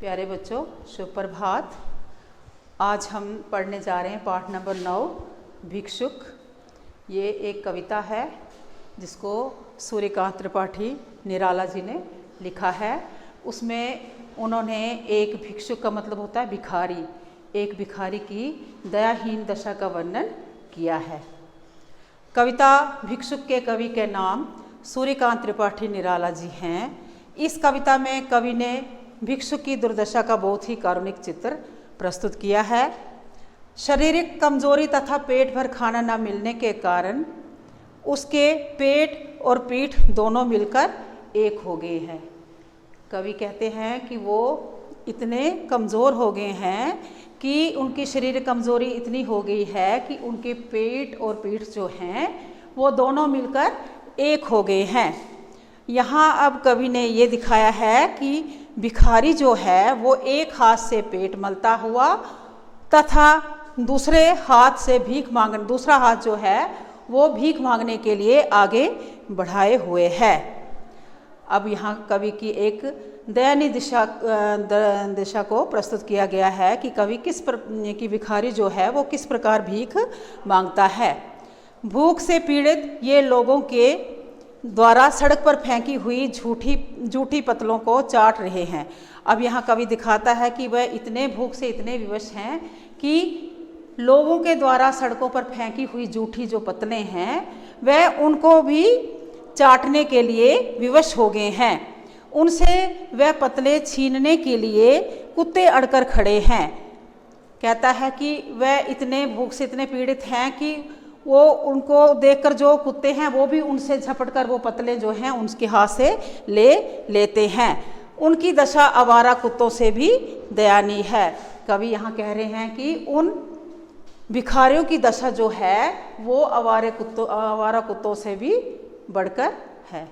प्यारे बच्चों, शुभ प्रभात। आज हम पढ़ने जा रहे हैं पाठ नंबर 9 भिक्षुक। ये एक कविता है जिसको सूर्यकांत त्रिपाठी निराला जी ने लिखा है। उसमें उन्होंने एक भिक्षुक का मतलब होता है भिखारी, एक भिखारी की दयाहीन दशा का वर्णन किया है। कविता भिक्षुक के कवि के नाम सूर्यकांत त्रिपाठी निराला जी हैं। इस कविता में कवि ने भिक्षुक की दुर्दशा का बहुत ही कारुणिक चित्र प्रस्तुत किया है। शारीरिक कमजोरी तथा पेट भर खाना न मिलने के कारण उसके पेट और पीठ दोनों मिलकर एक हो गए हैं। कवि कहते हैं कि वो इतने कमज़ोर हो गए हैं कि उनकी शारीरिक कमज़ोरी इतनी हो गई है कि उनके पेट और पीठ जो हैं वो दोनों मिलकर एक हो गए हैं। यहाँ अब कवि ने ये दिखाया है कि भिखारी जो है वो एक हाथ से पेट मलता हुआ तथा दूसरे हाथ से दूसरा हाथ जो है वो भीख मांगने के लिए आगे बढ़ाए हुए है। अब यहाँ कवि की एक दयनीय दिशा को प्रस्तुत किया गया है कि कवि कि भिखारी जो है वो किस प्रकार भीख मांगता है। भूख से पीड़ित ये लोगों के द्वारा सड़क पर फेंकी हुई झूठी पतलों को चाट रहे हैं। अब यहाँ कवि दिखाता है कि वह इतने भूख से इतने विवश हैं कि लोगों के द्वारा सड़कों पर फेंकी हुई झूठी जो पतलें हैं वह उनको भी चाटने के लिए विवश हो गए हैं। उनसे वह पतले छीनने के लिए कुत्ते अड़कर खड़े हैं। कहता है कि वह इतने भूख से इतने पीड़ित हैं कि वो उनको देखकर जो कुत्ते हैं वो भी उनसे झपट कर वो पतले जो हैं उनके हाथ से ले लेते हैं। उनकी दशा आवारा कुत्तों से भी दयनीय है। कवि यहाँ कह रहे हैं कि उन भिखारियों की दशा जो है वो आवारा कुत्तों से भी बढ़कर है।